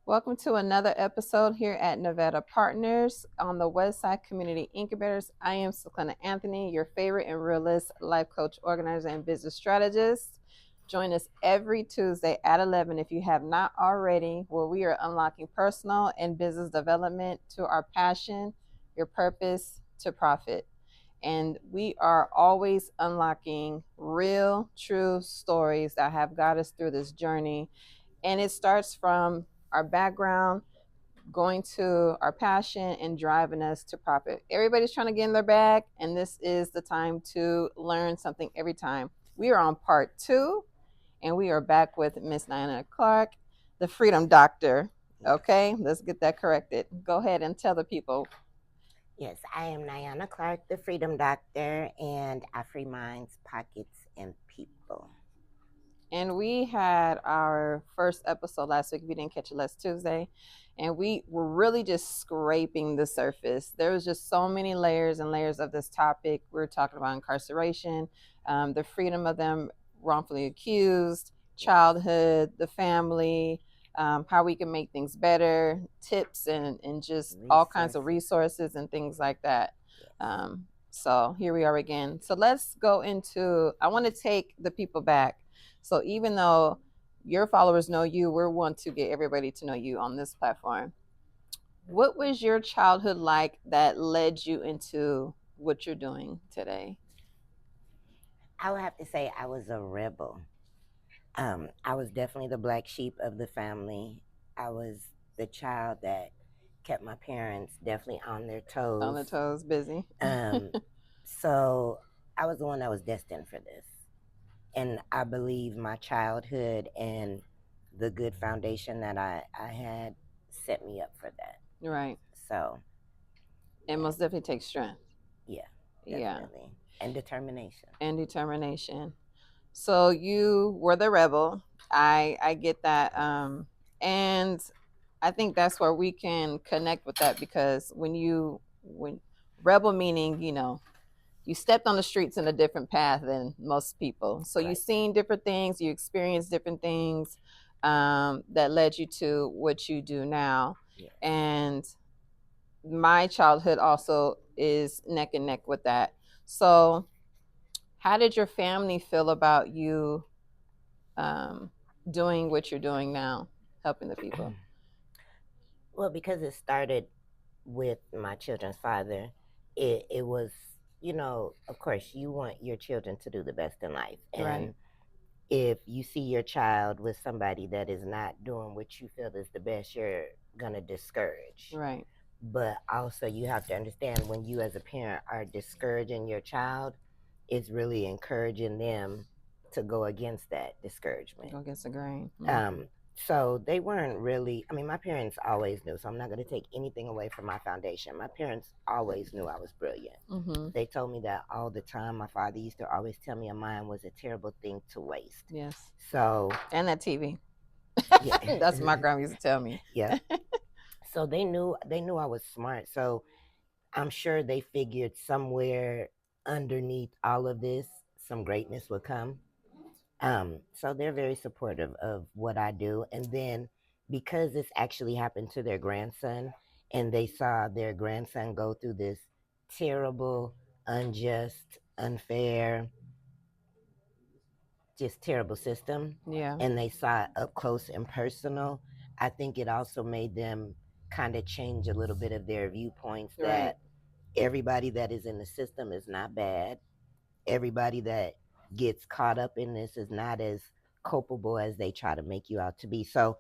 Welcome to another episode here at Nevada Partners on the Westside Community Incubators. I am Seclenda Anthony, your favorite and realist life coach, organizer, and business strategist. Join us every Tuesday at 11 if you have not already, where we are unlocking personal and business development to our passion, your purpose to profit. And we are always unlocking real, true stories that have got us through this journey. And it starts from our background, going to our passion, and driving us to profit. Everybody's trying to get in their bag, and this is the time to learn something every time. We are on part 2, and we are back with Miss Nye Clark, the Freedom Doctor. Okay, let's get that corrected. Go ahead and tell the people. Yes, I am Nye Clark, the Freedom Doctor, and I free minds, pockets, and people. And we had our first episode last week. If you didn't catch it last Tuesday, and we were really just scraping the surface. There was just so many layers and layers of this topic. We were talking about incarceration, the freedom of them wrongfully accused, childhood, the family, how we can make things better, tips, and just all kinds of resources and things like that. So here we are again. So let's go into, I want to take the people back. So even though your followers know you, we want to get everybody to know you on this platform. What was your childhood like that led you into what you're doing today? I would have to say I was a rebel. I was definitely the black sheep of the family. I was the child that kept my parents definitely on their toes. On the toes, busy. So I was the one that was destined for this. And I believe my childhood and the good foundation that I had set me up for that. Right. So it most definitely takes strength. Yeah, definitely. Yeah. And determination. So you were the rebel. I get that. And I think that's where we can connect with that, because when rebel meaning, you stepped on the streets in a different path than most people. So you've seen different things, you experienced different things that led you to what you do now. Yes. And my childhood also is neck and neck with that. So how did your family feel about you doing what you're doing now, helping the people? Well, because it started with my children's father, it was, of course, you want your children to do the best in life. And right. If you see your child with somebody that is not doing what you feel is the best, you're going to discourage. Right. But also, you have to understand, when you as a parent are discouraging your child, it's really encouraging them to go against that discouragement. Go against the grain. Mm-hmm. So they weren't really, my parents always knew, so I'm not going to take anything away from my foundation. My parents always knew I was brilliant. Mm-hmm. They told me that all the time. My father used to always tell me a mind was a terrible thing to waste. Yes. So. And that TV. Yeah. That's what my grandma used to tell me. Yeah. So they knew I was smart. So I'm sure they figured somewhere underneath all of this, some greatness would come. So they're very supportive of what I do. And then because this actually happened to their grandson, and they saw their grandson go through this terrible, unjust, unfair, just terrible system. Yeah. And they saw it up close and personal, I think it also made them kind of change a little bit of their viewpoints, right. That everybody that is in the system is not bad. Everybody that gets caught up in this is not as culpable as they try to make you out to be. So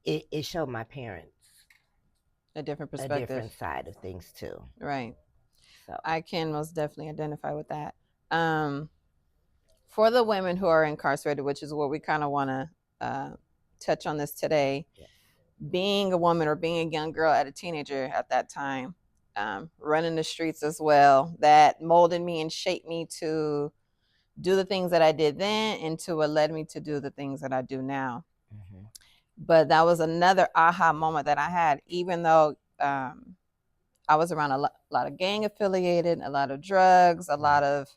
it showed my parents a different perspective, a different side of things too. Right. So I can most definitely identify with that. For the women who are incarcerated, which is what we kind of want to touch on this today, yes. Being a woman or being a young girl at a teenager at that time, running the streets as well, that molded me and shaped me to do the things that I did then, and to what led me to do the things that I do now. Mm-hmm. But that was another aha moment that I had, even though I was around a lot of gang affiliated, a lot of drugs, a lot of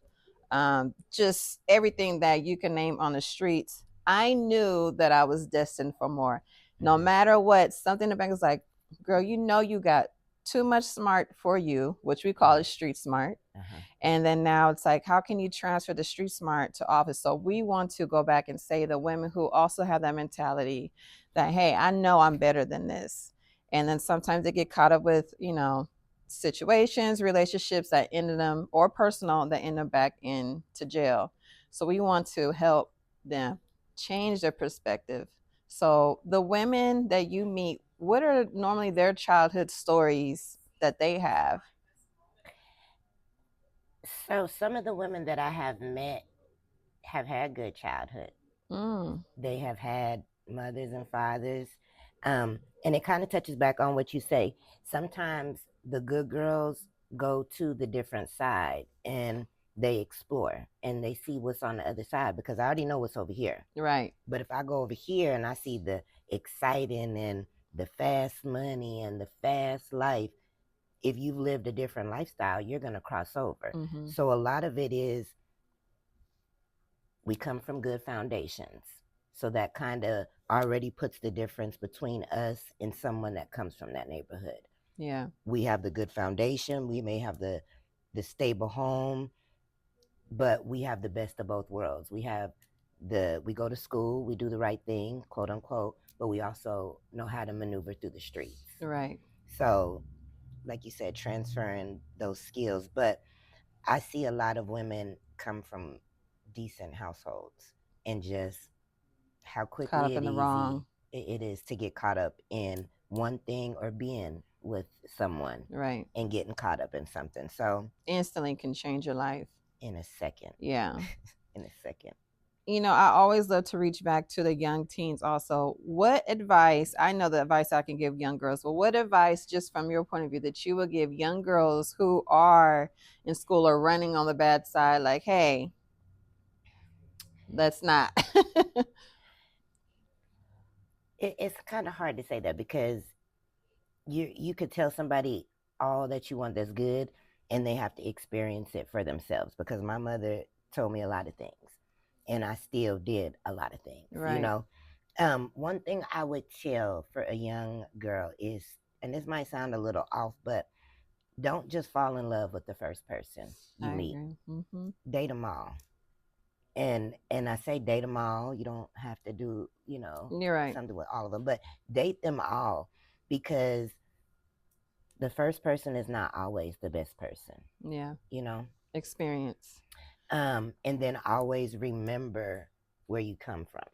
just everything that you can name on the streets. I knew that I was destined for more. No matter what, something in the back is like, girl, you know you got too much smart for you, which we call it street smart. And then now it's like, how can you transfer the street smart to office? So we want to go back and say the women who also have that mentality that, hey, I know I'm better than this. And then sometimes they get caught up with, situations, relationships that ended them, or personal that end them back into jail. So we want to help them change their perspective. So the women that you meet, what are normally their childhood stories that they have? So some of the women that I have met have had good childhood. Mm, They have had mothers and fathers. And it kind of touches back on what you say. Sometimes the good girls go to the different side and they explore and they see what's on the other side, because I already know what's over here. right. But if I go over here and I see the exciting and the fast money and the fast life, if you've lived a different lifestyle, you're going to cross over. Mm-hmm. So a lot of it is we come from good foundations. So that kind of already puts the difference between us and someone that comes from that neighborhood. Yeah. We have the good foundation. We may have the stable home, but we have the best of both worlds. We go to school, we do the right thing, quote unquote, but we also know how to maneuver through the streets. Right. So, like you said, transferring those skills. But I see a lot of women come from decent households and just how Caught quickly up in and the easy wrong. it is to get caught up in one thing or being with someone Right. and getting caught up in something. So Instantly can change your life. in a second. Yeah. In a second. I always love to reach back to the young teens also. What advice, I know the advice I can give young girls, but what advice, just from your point of view, that you would give young girls who are in school or running on the bad side, like, hey, let's not. It's kind of hard to say that, because you could tell somebody all that you want that's good, and they have to experience it for themselves. Because my mother told me a lot of things, and I still did a lot of things. Right. One thing I would tell for a young girl is, and this might sound a little off, but don't just fall in love with the first person you I meet. agree. Mm-hmm. Date them all. And I say date them all. You don't have to do, You're right. something with all of them, but date them all, because the first person is not always the best person. Yeah. You know. Experience. And then always remember where you come from.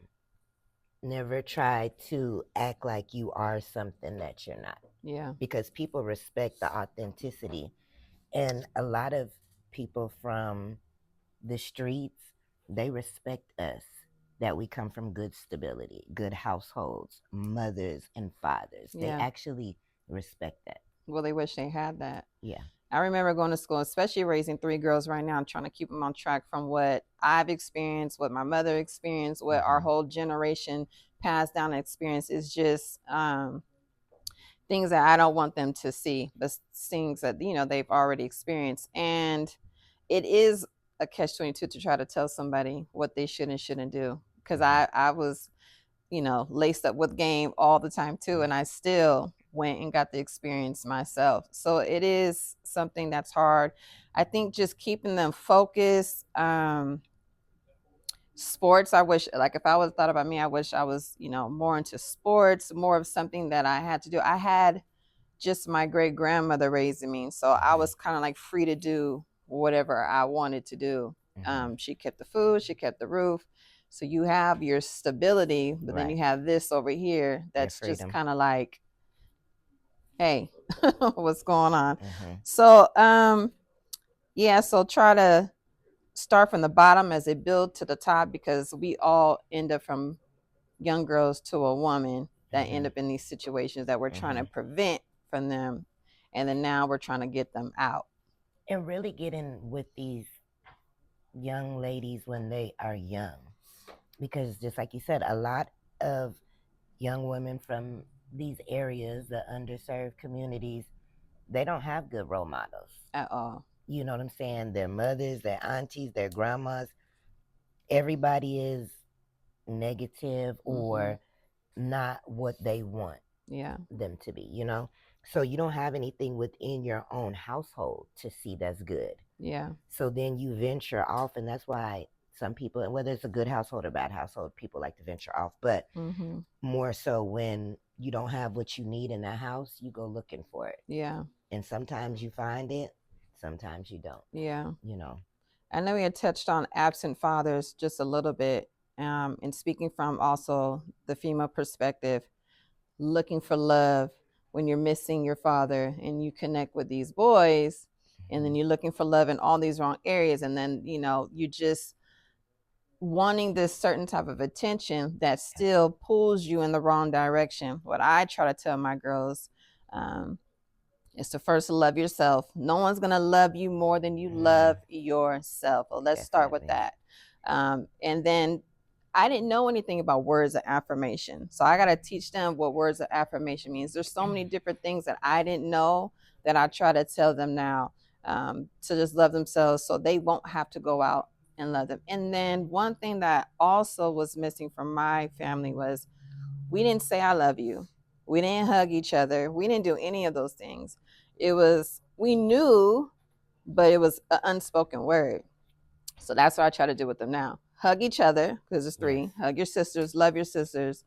Never try to act like you are something that you're not. Yeah. Because people respect the authenticity. And a lot of people from the streets, they respect us, that we come from good stability, good households, mothers and fathers. They Yeah. actually respect that. Well, they wish they had that. Yeah. I remember going to school, especially raising three girls right now. I'm trying to keep them on track from what I've experienced, what my mother experienced, what our whole generation passed down experience is just things that I don't want them to see, but things that, they've already experienced. And it is a catch-22 to try to tell somebody what they should and shouldn't do. Because I was, laced up with game all the time too. And I still went and got the experience myself. So it is something that's hard. I think just keeping them focused. Sports, I wish, like, if I was thought about me, I wish I was, more into sports, more of something that I had to do. I had just my great grandmother raising me. So I was kind of like free to do whatever I wanted to do. She kept the food, she kept the roof. So you have your stability, but then you have this over here that's just kind of like, hey, what's going on? So yeah, so try to start from the bottom as they build to the top, because we all end up from young girls to a woman that end up in these situations that we're trying to prevent from them, and then now we're trying to get them out. And really getting with these young ladies when they are young, because just like you said, a lot of young women from these areas, the underserved communities, they don't have good role models at all. You know what I'm saying? Their mothers, their aunties, their grandmas, everybody is negative or not what they want Yeah. them to be, you know? So you don't have anything within your own household to see that's good. Yeah. So then you venture off, and that's why some people, and whether it's a good household or bad household, people like to venture off. But Mm-hmm. more so when you don't have what you need in that house, you go looking for it. Yeah. And sometimes you find it, sometimes you don't, Yeah. you know. I know we had touched on absent fathers just a little bit, and speaking from also the female perspective, looking for love when you're missing your father and you connect with these boys, and then Mhm. you're looking for love in all these wrong areas, and then you just wanting this certain type of attention that still pulls you in the wrong direction. What I try to tell my girls, um, is to first love yourself. No one's gonna love you more than you love yourself. Well, let's start with Definitely. that. And then I didn't know anything about words of affirmation, so I gotta teach them what words of affirmation means. There's so many different things that I didn't know that I try to tell them now, to just love themselves, so they won't have to go out and love them. And then one thing that also was missing from my family was we didn't say I love you. We didn't hug each other. We didn't do any of those things. It was, we knew, but it was an unspoken word. So that's what I try to do with them now. Hug each other, because it's Yes. three. Hug your sisters, love your sisters.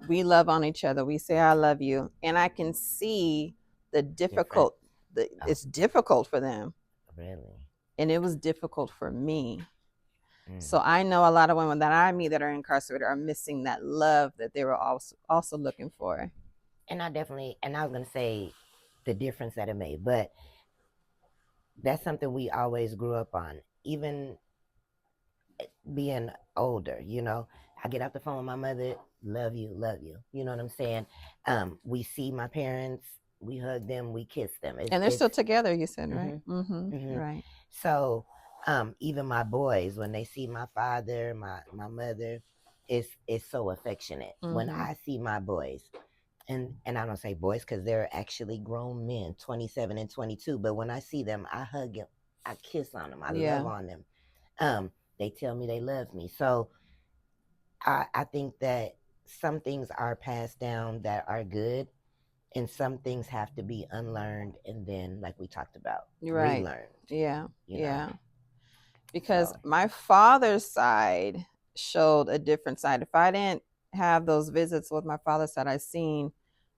We love on each other. We say I love you. And I can see the Different. difficult, Oh, it's difficult for them. really? And it was difficult for me. Mm. So I know a lot of women that I meet that are incarcerated are missing that love that they were also looking for. And I definitely, and I was going to say the difference that it made, but that's something we always grew up on. Even being older, you know, I get off the phone with my mother, love you, love you. You know what I'm saying? We see my parents, we hug them, we kiss them. And they're It's still together, you said, right? hmm Mm-hmm. hmm Right. So, even my boys, when they see my father, my mother, it's so affectionate. When Mm-hmm. I see my boys, and I don't say boys because they're actually grown men, 27 and 22. But when I see them, I hug them, I kiss on them, I love Yeah. on them. Um, they tell me they love me. So I think that some things are passed down that are good, and some things have to be unlearned and then, like we talked about, You're right. relearned. Yeah. You know. Yeah. Because So. my father's side showed a different side. If I didn't have those visits with my father's side, I seen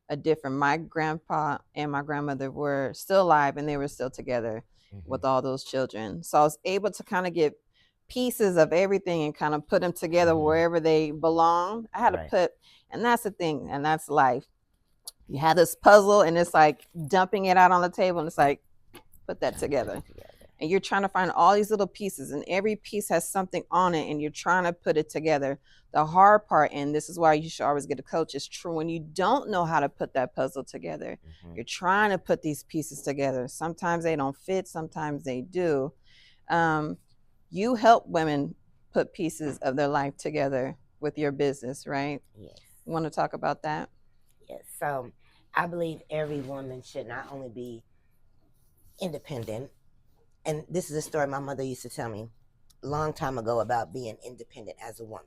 a different. My grandpa and my grandmother were still alive and they were still together Hmm. with all those children. So I was able to kind of get pieces of everything and kind of put them together Hmm. wherever they belong. I had to Right. put, and that's the thing, and that's life. You have this puzzle and it's like dumping it out on the table and it's like, put that Trying to put together. it together. And you're trying to find all these little pieces and every piece has something on it and you're trying to put it together. The hard part, and this is why you should always get a coach, is true when you don't know how to put that puzzle together. Hmm. You're trying to put these pieces together. Sometimes they don't fit, sometimes they do. um, you help women put pieces of their life together with your business, right? Yes. You want to talk about that? Yes. So I believe every woman should not only be independent, and this is a story my mother used to tell me a long time ago about being independent as a woman.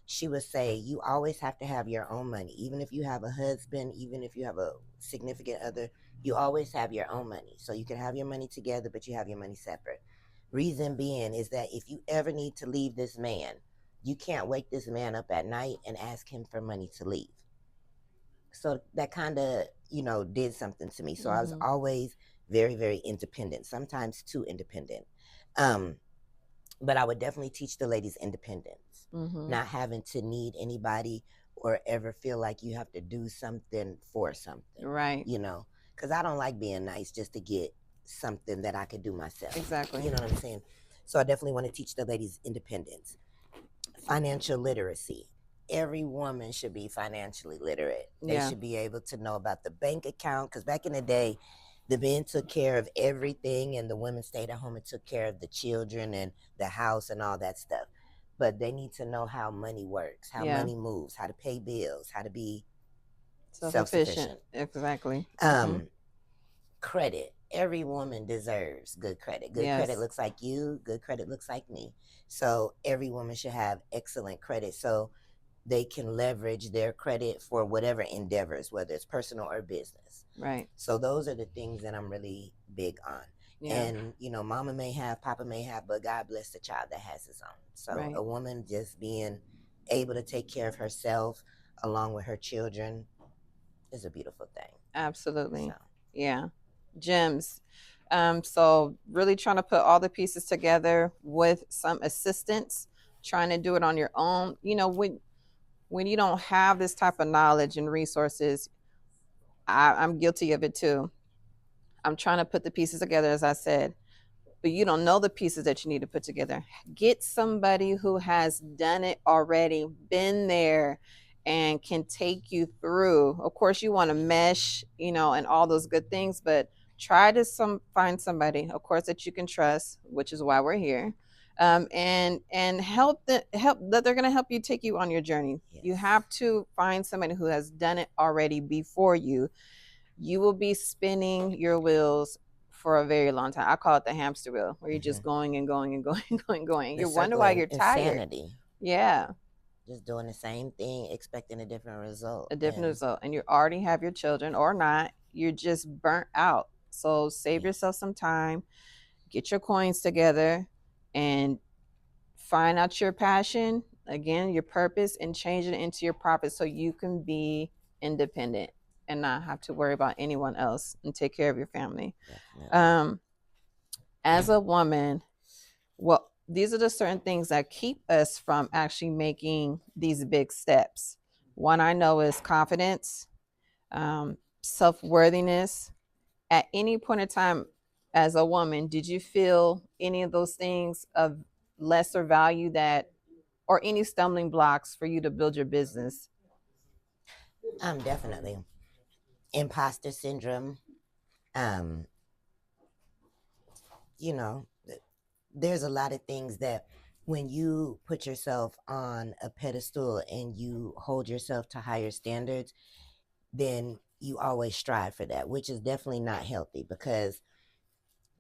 She would say, you always have to have your own money. Even if you have a husband, even if you have a significant other, you always have your own money. So you can have your money together, but you have your money separate. Reason being is that if you ever need to leave this man, you can't wake this man up at night and ask him for money to leave. So that kind of, did something to me. So I was Mm-hmm. always very, very independent, sometimes too independent. Um, but I would definitely teach the ladies independence, Mm-hmm. not having to need anybody or ever feel like you have to do something for something, Right. you know, because I don't like being nice just to get something that I could do myself. Exactly. You know what I'm saying? So I definitely want to teach the ladies independence. Financial literacy. Every woman should be financially literate. They Yeah. should be able to know about the bank account because back in the day, the men took care of everything and the women stayed at home and took care of the children and the house and all that stuff. But they need to know how money works, how Yeah. money moves, how to pay bills, how to be self Self-efficient. sufficient. Exactly. Mm-hmm. Um, Credit. Every woman deserves good credit. Good credit Yes. looks like you, good credit looks like me. So every woman should have excellent credit. So they can leverage their credit for whatever endeavors, whether it's personal or business. Right. So those are the things that I'm really big on. Yeah. And mama may have, papa may have, but God bless the child that has his own. So Right. a woman just being able to take care of herself along with her children is a beautiful thing. Absolutely. So. Yeah. Gems. So really trying to put all the pieces together with some assistance, trying to do it on your own. When you don't have this type of knowledge and resources, I'm guilty of it too. I'm trying to put the pieces together, as I said, but you don't know the pieces that you need to put together. Get somebody who has done it already, been there, and can take you through. Of course, you want to mesh, and all those good things, but try to find somebody, of course, that you can trust, which is why we're here. And help that they're going to help you, take you on your journey. Yes. You have to find somebody who has done it already before you. You will be spinning your wheels for a very long time. I call it the hamster wheel, where you're just going and going and going and going and going. You wonder why you're tired. Insanity. Yeah. Just doing the same thing, expecting a different result. And you already have your children or not. You're just burnt out. So save yourself some time, get your coins together, and find out your passion, again, your purpose, and change it into your profit so you can be independent and not have to worry about anyone else and take care of your family. As a woman, well, these are the certain things that keep us from actually making these big steps. One I know is confidence, self-worthiness. At any point in time as a woman, did you feel any of those things of lesser value or any stumbling blocks for you to build your business? Definitely. Imposter syndrome. There's a lot of things that when you put yourself on a pedestal and you hold yourself to higher standards, then you always strive for that, which is definitely not healthy, because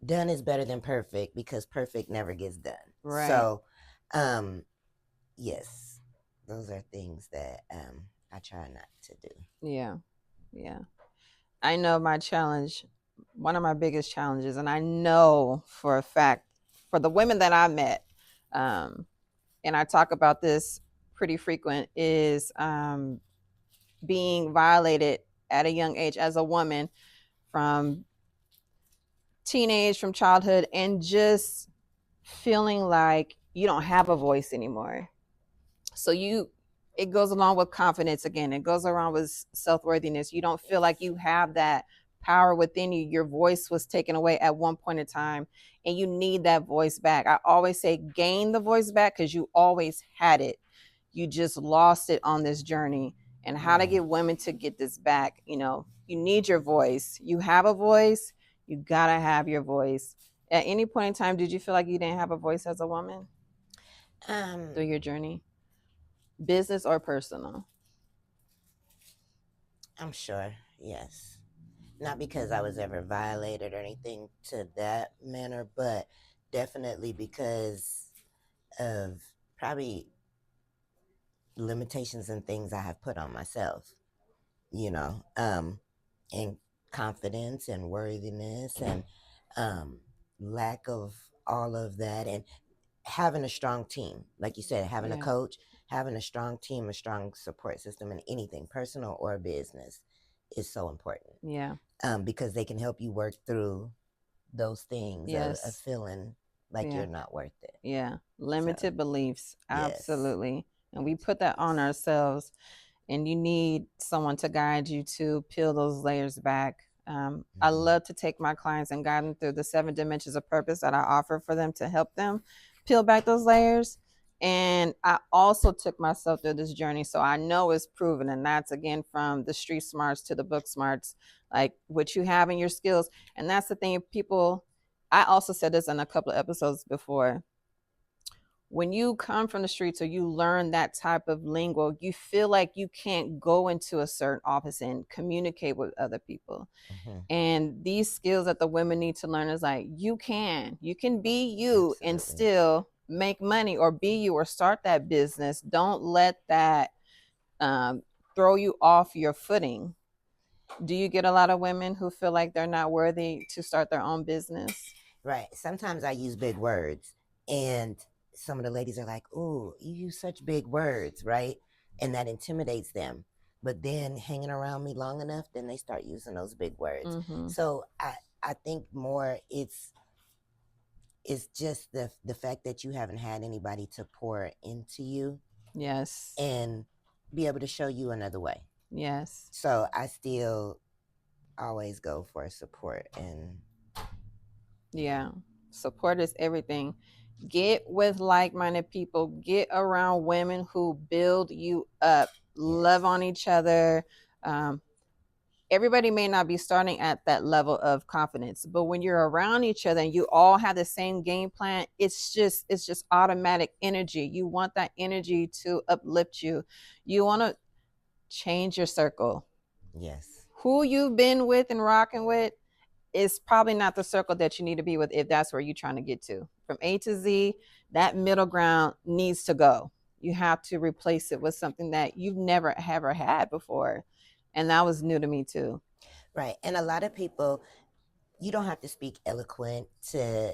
done is better than perfect, because perfect never gets done. Right. So, yes, those are things that I try not to do. Yeah. Yeah. I know my challenge, one of my biggest challenges, and I know for a fact for the women that I met, and I talk about this pretty frequent, is being violated at a young age as a woman, from teenage, from childhood, and just feeling like you don't have a voice anymore. So it goes along with confidence again. It goes around with self-worthiness. You don't feel like you have that power within you. Your voice was taken away at one point in time, and you need that voice back. I always say gain the voice back, because you always had it. You just lost it on this journey. And how to get women to get this back, you need your voice. You have a voice. You got to have your voice. At any point in time, did you feel like you didn't have a voice as a woman through your journey? Business or personal? I'm sure, yes. Not because I was ever violated or anything to that manner, but definitely because of probably limitations and things I have put on myself, and confidence and worthiness and lack of all of that, and having a strong team, like you said, having a coach, having a strong team, a strong support system in anything, personal or business, is so important. Yeah. Because they can help you work through those things of feeling like you're not worth it. Yeah. Limited beliefs. Absolutely. Yes. And we put that on ourselves, and you need someone to guide you to peel those layers back. I love to take my clients and guide them through the 7 dimensions of purpose that I offer for them to help them peel back those layers. And I also took myself through this journey, so I know it's proven. And that's, again, from the street smarts to the book smarts, like what you have in your skills. And that's the thing, I also said this in a couple of episodes before. When you come from the streets, or you learn that type of lingo, you feel like you can't go into a certain office and communicate with other people. And these skills that the women need to learn is like, you can be you. Absolutely. And still make money, or be you, or start that business. Don't let that um, throw you off your footing. Do you get a lot of women who feel like they're not worthy to start their own business? Right. Sometimes I use big words, and some of the ladies are like, "Ooh, you use such big words," right? And that intimidates them. But then hanging around me long enough, then they start using those big words. Mm-hmm. So I think more it's just the fact that you haven't had anybody to pour into you Yes. and be able to show you another way. Yes. So I still always go for support and Yeah. Support is everything. Get with like-minded people. Get around women who build you up. yes. Love on each other. Um, Everybody may not be starting at that level of confidence, but when you're around each other and you all have the same game plan, it's just automatic energy. You want that energy to uplift you. You want to change your circle. Yes. Who you've been with and rocking with is probably not the circle that you need to be with if that's where you're trying to get to. From A to Z, that middle ground needs to go. You have to replace it with something that you've never ever had before. And that was new to me too. Right. And a lot of people, you don't have to speak eloquent to,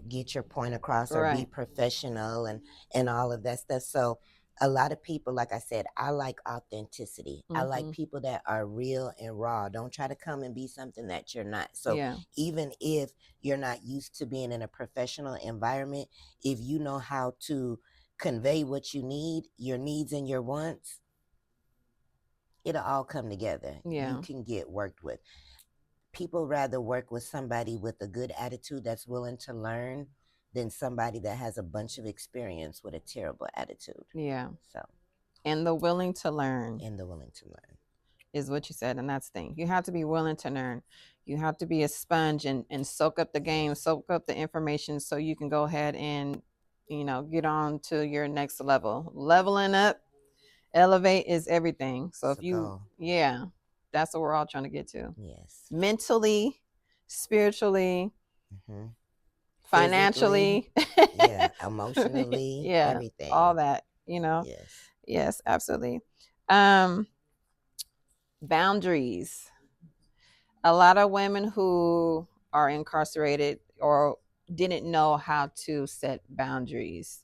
get your point across or be Right. professional and all of that stuff. So a lot of people, like I said, I like authenticity. I like Mm-hmm. people that are real and raw. Don't try to come and be something that you're not. So Yeah. even if you're not used to being in a professional environment, if you know how to convey what you need, your needs and your wants, it'll all come together. You Yeah. can get worked with. People rather work with somebody with a good attitude that's willing to learn than somebody that has a bunch of experience with a terrible attitude. Yeah. So, And the willing to learn and the willing to learn. is what you said. And that's the thing. You have to be willing to learn. You have to be a sponge and soak up the game, soak up the information so you can go ahead and, get on to your next level. Leveling up, elevate is everything. So if So you, go. yeah, that's what we're all trying to get to. Yes. Mentally, spiritually, Mm-hmm. Physically. financially, Yeah. Emotionally. yeah, all Everything. that, Yes. Yes, absolutely. Um, Boundaries. A lot of women who are incarcerated or didn't know how to set boundaries.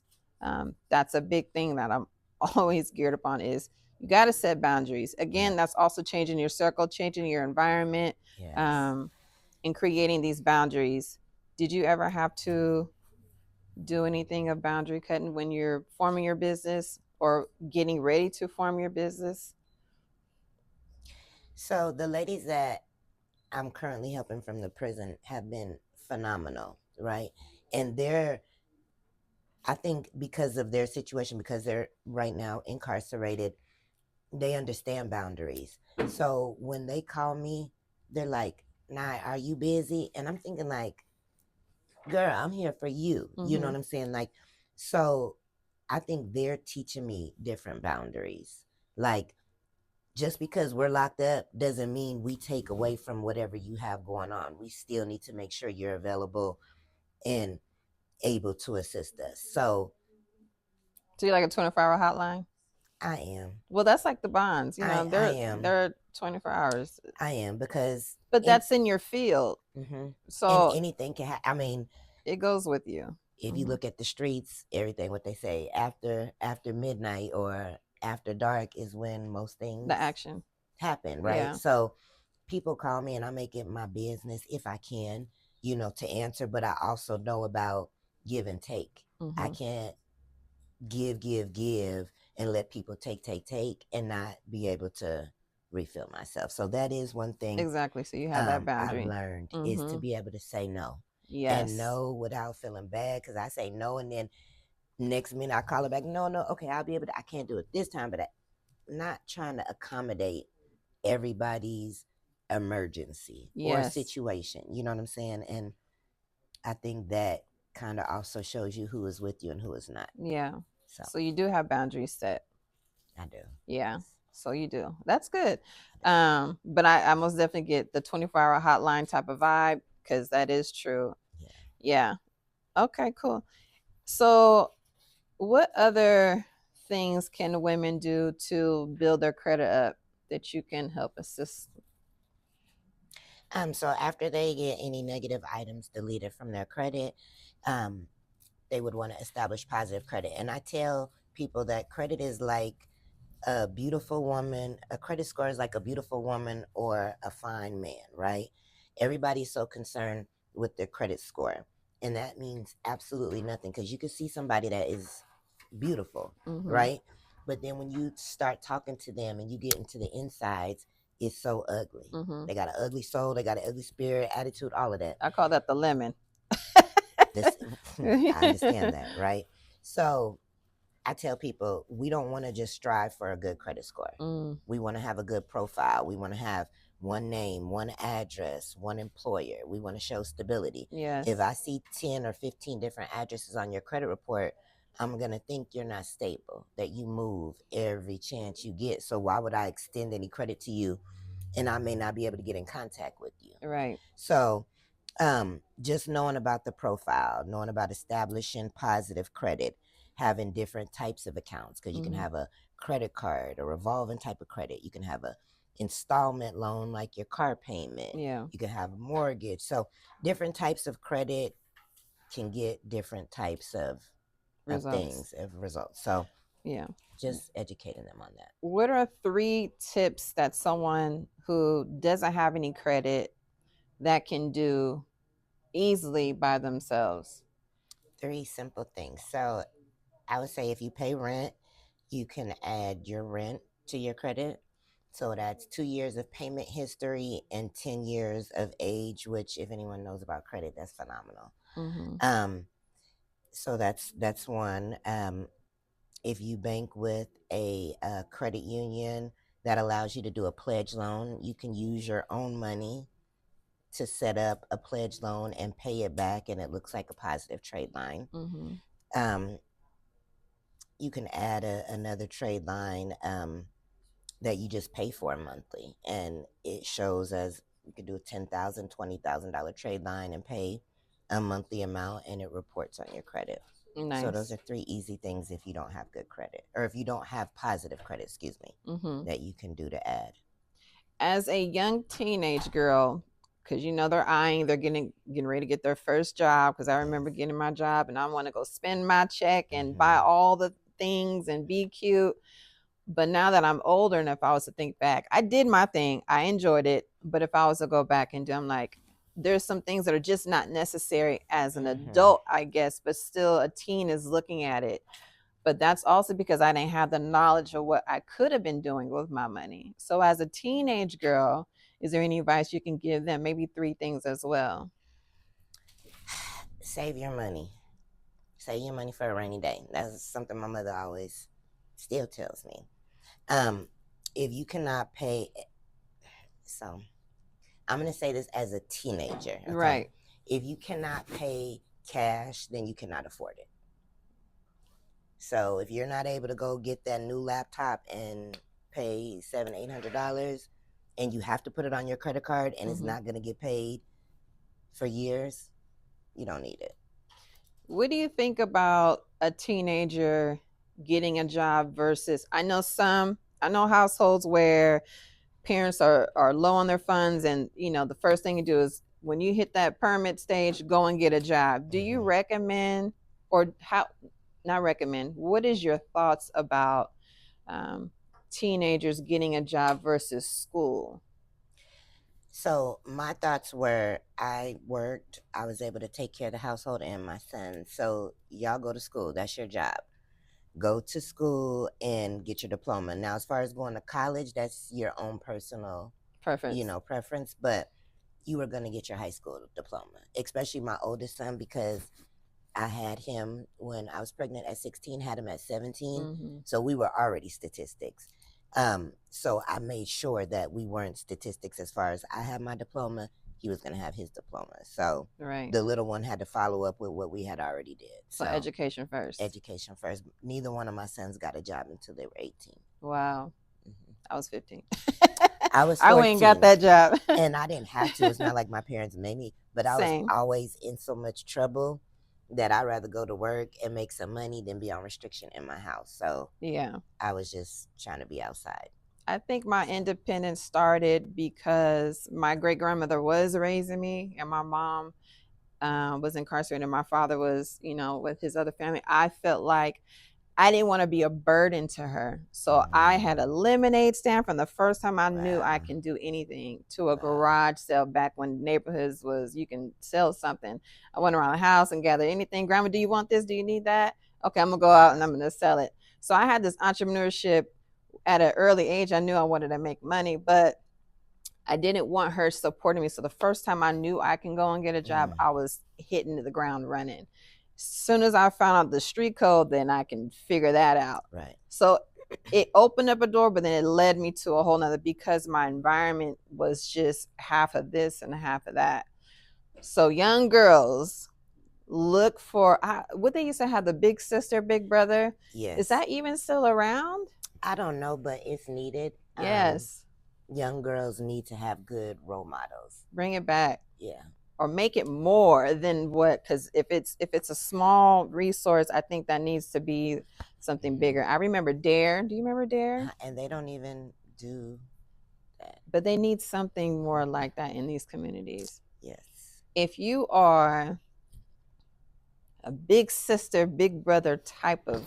That's a big thing that I'm always geared upon is you got to set boundaries. Again, Yep. that's also changing your circle, changing your environment, Yes. um, and creating these boundaries. Did you ever have to do anything of boundary cutting when you're forming your business or getting ready to form your business? So the ladies that I'm currently helping from the prison have been phenomenal, right? And I think because of their situation, because they're right now incarcerated, they understand boundaries. So when they call me, they're like, "Nah, are you busy?" And I'm thinking like, "Girl, I'm here for you." You know Mm-hmm. what I'm saying? Like, so I think they're teaching me different boundaries. Like, just because we're locked up doesn't mean we take away from whatever you have going on. We still need to make sure you're available and able to assist us. So So you like a 24-hour hotline? I am. Well, that's like the bonds. I They're am. they're 24 hours, I am because but in that's in your field, hmm and so anything can happen. I mean, it goes with you. if you Hmm. look at the streets, everything what they say after midnight or after dark is when most The things action. happen, right? Yeah. So people call me and I make it my business if I can, to answer, but I also know about give and take. I Hmm. can't give and let people take and not be able to refill myself. So that is one thing Exactly. So you have that I've boundary. learned is to Hmm. be able to say no and Yes. no without feeling bad because I say no and then next minute I call it back. No, no, okay, I'll be able to. I can't do it this time, but I'm not trying to accommodate everybody's emergency or Yes. situation. You know what I'm saying? And I think that kind of also shows you who is with you and who is not. Yeah. So So you do have boundaries set. I do. Yeah. Yes, So you do. That's good. I do. But I most definitely get the 24-hour hotline type of vibe because that is true. Yeah. Yeah. Okay. Cool. So what other things can women do to build their credit up that you can help assist? So after they get any negative items deleted from their credit, um, they would want to establish positive credit. And I tell people that credit is like a beautiful woman, a credit score is like a beautiful woman or a fine man, right? Everybody's so concerned with their credit score. And that means absolutely nothing because you can see somebody that is beautiful, right? But then when you start talking to them and you get into the insides, it's so ugly. They got an ugly soul, they got an ugly spirit, attitude, all of that. I call that the lemon. This, I understand that, right? So I tell people we don't want to just strive for a good credit score. We want to have a good profile. We want to have one name, one address, one employer. We want to show stability. Yes. If I see 10 or 15 different addresses on your credit report, I'm going to think you're not stable, that you move every chance you get. So why would I extend any credit to you and I may not be able to get in contact with you? Right. So just knowing about the profile, knowing about establishing positive credit, having different types of accounts, because you can have a credit card, a revolving type of credit. You can have a installment loan like your car payment. Yeah. You can have a mortgage. So different types of credit can get different types of things, of results. So yeah, just educating them on that. What are 3 tips that someone who doesn't have any credit that can do easily by themselves? 3 simple things. So I would say if you pay rent, you can add your rent to your credit. So that's 2 years of payment history and 10 years of age, which if anyone knows about credit, that's phenomenal. So that's one. If you bank with a credit union that allows you to do a pledge loan, you can use your own money to set up a pledge loan and pay it back, and it looks like a positive trade line. You can add another trade line that you just pay for monthly, and it shows as you could do a $10,000, $20,000 trade line and pay a monthly amount, and it reports on your credit. Nice. So those are 3 easy things if you don't have good credit, or if you don't have positive credit, excuse me, that you can do to add. As a young teenage girl, because they're getting ready to get their first job, because I remember getting my job and I want to go spend my check and buy all the things and be cute. But now that I'm older, and if I was to think back, I did my thing, I enjoyed it. But if I was to go back and do, I'm like, there's some things that are just not necessary as an adult, I guess, but still a teen is looking at it. But that's also because I didn't have the knowledge of what I could have been doing with my money. So as a teenage girl, is there any advice you can give them? Maybe 3 things as well. Save your money. Save your money for a rainy day. That's something my mother always still tells me. If you cannot pay, so I'm going to say this as a teenager. Okay? Right. If you cannot pay cash, then you cannot afford it. So if you're not able to go get that new laptop and pay $700-$800, and you have to put it on your credit card, and it's not going to get paid for years, you don't need it. What do you think about a teenager getting a job versus, I know households where parents are low on their funds, and the first thing you do is when you hit that permit stage, go and get a job. Do you recommend, or not recommend, what is your thoughts about teenagers getting a job versus school? So my thoughts were, I worked, I was able to take care of the household and my son. So y'all go to school, that's your job. Go to school and get your diploma. Now, as far as going to college, that's your own personal preference, but you were going to get your high school diploma, especially my oldest son, because I had him when I was pregnant at 16, had him at 17. So we were already statistics. So I made sure that we weren't statistics as far as I had my diploma, he was going to have his diploma. So the little one had to follow up with what we had already did. So education first. Education first. Neither one of my sons got a job until they were 18. Wow. I was 15. I was 14, I ain't got that job. And I didn't have to. It's not like my parents made me, but I was always in so much trouble that I'd rather go to work and make some money than be on restriction in my house. So Yeah. I was just trying to be outside. I think my independence started because my great grandmother was raising me, and my mom was incarcerated. And my father was, with his other family. I felt like I didn't want to be a burden to her. So I had a lemonade stand from the first time I knew I can do anything, to a garage sale back when neighborhoods was you can sell something. I went around the house and gathered anything. Grandma, do you want this? Do you need that? Okay, I'm going to go out and I'm going to sell it. So I had this entrepreneurship at an early age. I knew I wanted to make money, but I didn't want her supporting me. So the first time I knew I can go and get a job, I was hitting the ground running. As soon as I found out the street code, then I can figure that out. Right. So it opened up a door, but then it led me to a whole nother, because my environment was just half of this and half of that. So young girls, look for what they used to have, the big sister, big brother. Yes. Is that even still around? I don't know, but it's needed. Yes. Young girls need to have good role models. Bring it back. Yeah. Or make it more than what, because if it's a small resource, I think that needs to be something bigger. I remember Dare. Do you remember Dare? And they don't even do that. But they need something more like that in these communities. Yes. If you are a big sister, big brother type of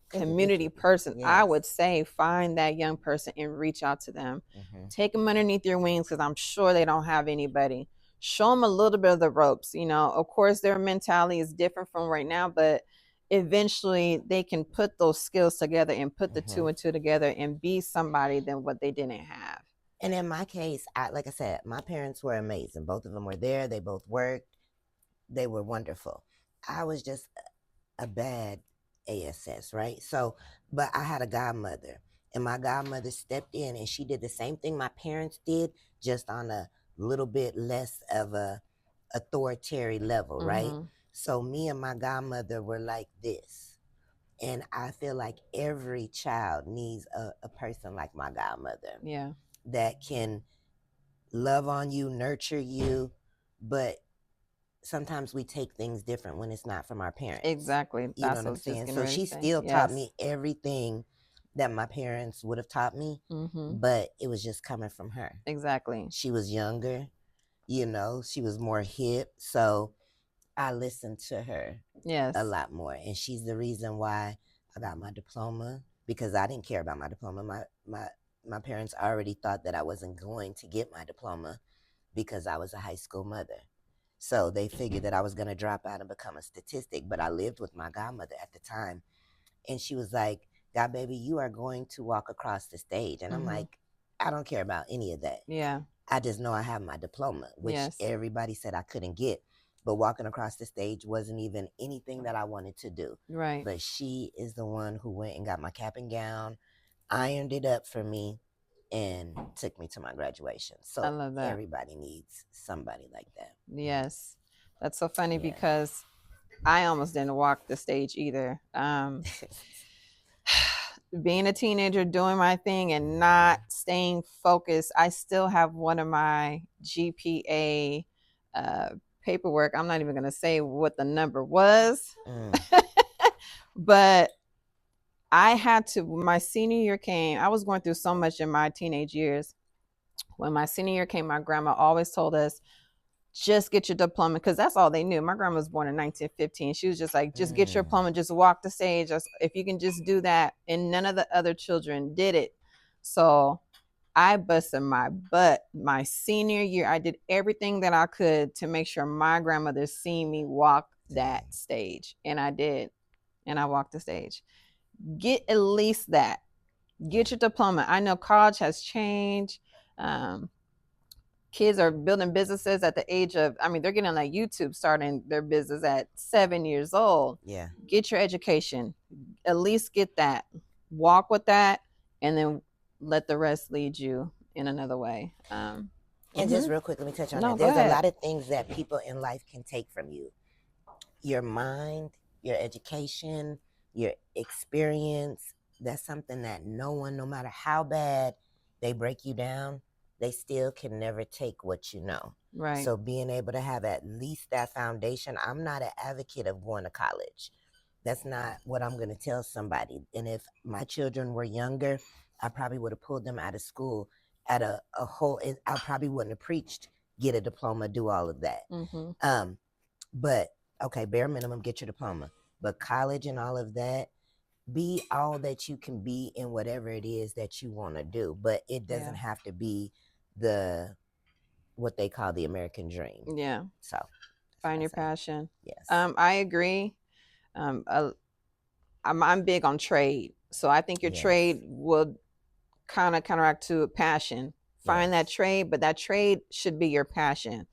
community person, yes, I would say find that young person and reach out to them. Take them underneath your wings, because I'm sure they don't have anybody. Show them a little bit of the ropes. Of course their mentality is different from right now, but eventually they can put those skills together and put the two and two together and be somebody than what they didn't have. And in my case, like I said, my parents were amazing. Both of them were there. They both worked. They were wonderful. I was just a bad ASS, right? So, but I had a godmother, and my godmother stepped in and she did the same thing my parents did, just on a little bit less of a authoritarian level, right? So me and my godmother were like this. And I feel like every child needs a person like my godmother. Yeah. That can love on you, nurture you, but sometimes we take things different when it's not from our parents. Exactly. You know what I'm saying? So she still taught me everything that my parents would have taught me, but it was just coming from her. Exactly. She was younger, she was more hip. So I listened to her a lot more. And she's the reason why I got my diploma, because I didn't care about my diploma. My parents already thought that I wasn't going to get my diploma because I was a high school mother. So they figured that I was going to drop out and become a statistic. But I lived with my godmother at the time. And she was like, God, baby, you are going to walk across the stage. And I'm like, I don't care about any of that. Yeah. I just know I have my diploma, which everybody said I couldn't get. But walking across the stage wasn't even anything that I wanted to do. Right. But she is the one who went and got my cap and gown, ironed it up for me, and took me to my graduation. So I love that. Everybody needs somebody like that. Yes. That's so funny because I almost didn't walk the stage either. Being a teenager, doing my thing and not staying focused. I still have one of my GPA paperwork. I'm not even going to say what the number was, but I had to, when my senior year came, I was going through so much in my teenage years. When my senior year came, my grandma always told us, just get your diploma, because that's all they knew. My grandma was born in 1915. She was just like, just get your diploma, just walk the stage. If you can just do that. And none of the other children did it. So I busted my butt my senior year. I did everything that I could to make sure my grandmother seen me walk that stage. And I did. And I walked the stage. Get at least that. Get your diploma. I know college has changed. Kids are building businesses at the age of, they're getting on like YouTube, starting their business at 7 years old. Yeah. Get your education. At least get that. Walk with that, and then let the rest lead you in another way. And just real quick, let me touch on that. There's a lot of things that people in life can take from you. Your mind, your education, your experience. That's something that no one, no matter how bad they break you down, they still can never take what you know. Right. So being able to have at least that foundation, I'm not an advocate of going to college. That's not what I'm going to tell somebody. And if my children were younger, I probably would have pulled them out of school at a whole, I probably wouldn't have preached, get a diploma, do all of that. But okay, bare minimum, get your diploma. But college and all of that, be all that you can be in whatever it is that you want to do. But it doesn't have to be what they call the American dream. Yeah. So find your passion. Yes. I agree. I'm big on trade. So I think your trade will kind of counteract to passion. Find that trade, but that trade should be your passion.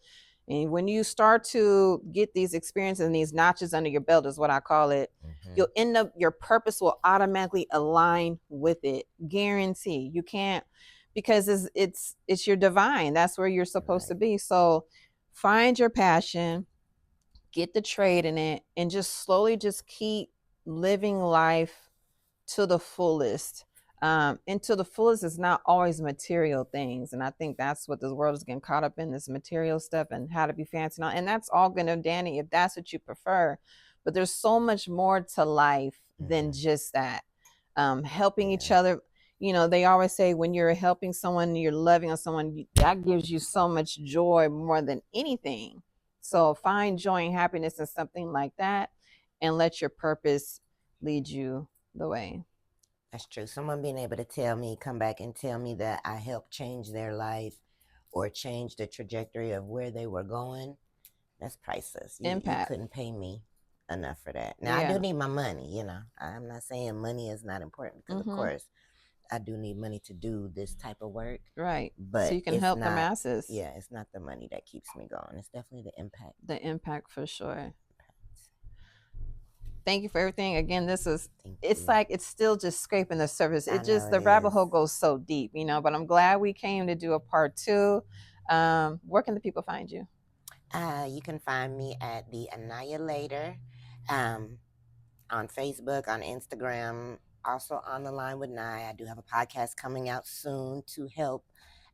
And when you start to get these experiences and these notches under your belt is what I call it, you'll end up, your purpose will automatically align with it. Guarantee. You can't, because it's your divine. That's where you're supposed to be. So find your passion, get the trade in it, and just slowly just keep living life to the fullest. And to the fullest is not always material things. And I think that's what the world is getting caught up in, this material stuff and how to be fancy. And that's all good and dandy if that's what you prefer. But there's so much more to life than just that. Helping each other. You know, they always say when you're helping someone, you're loving on someone, that gives you so much joy more than anything. So find joy and happiness in something like that and let your purpose lead you the way. That's true. Someone being able to tell me, come back and tell me that I helped change their life or change the trajectory of where they were going, that's priceless. You couldn't pay me enough for that. Now, I do need my money, you know. I'm not saying money is not important because, of course, I do need money to do this type of work. Right. But so you can help the masses. Yeah, it's not the money that keeps me going. It's definitely the impact. The impact for sure. Thank you for everything. Again, this is, it's like, it's still just scraping the surface. It just, the rabbit hole goes so deep, you know, but I'm glad we came to do a part 2. Where can the people find you? You can find me at the Annihilator on Facebook, on Instagram, also on the line with Nye. I do have a podcast coming out soon to help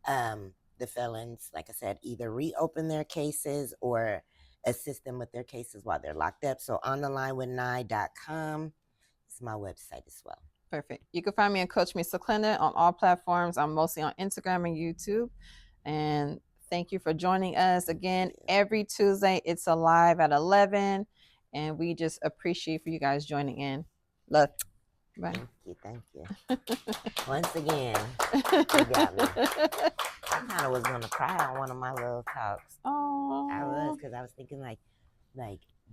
the felons, like I said, either reopen their cases or assist them with their cases while they're locked up. So onthelinewithnye.com is my website as well. Perfect. You can find me at Coach Me Seclenda on all platforms. I'm mostly on Instagram and YouTube. And thank you for joining us again. Every Tuesday, it's live at 11. And we just appreciate for you guys joining in. Love. Bye. Thank you. Once again, you got me. I kind of was going to cry on one of my little talks. Oh, I was, because I was thinking like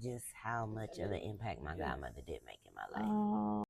just how much of an impact my godmother did make in my life.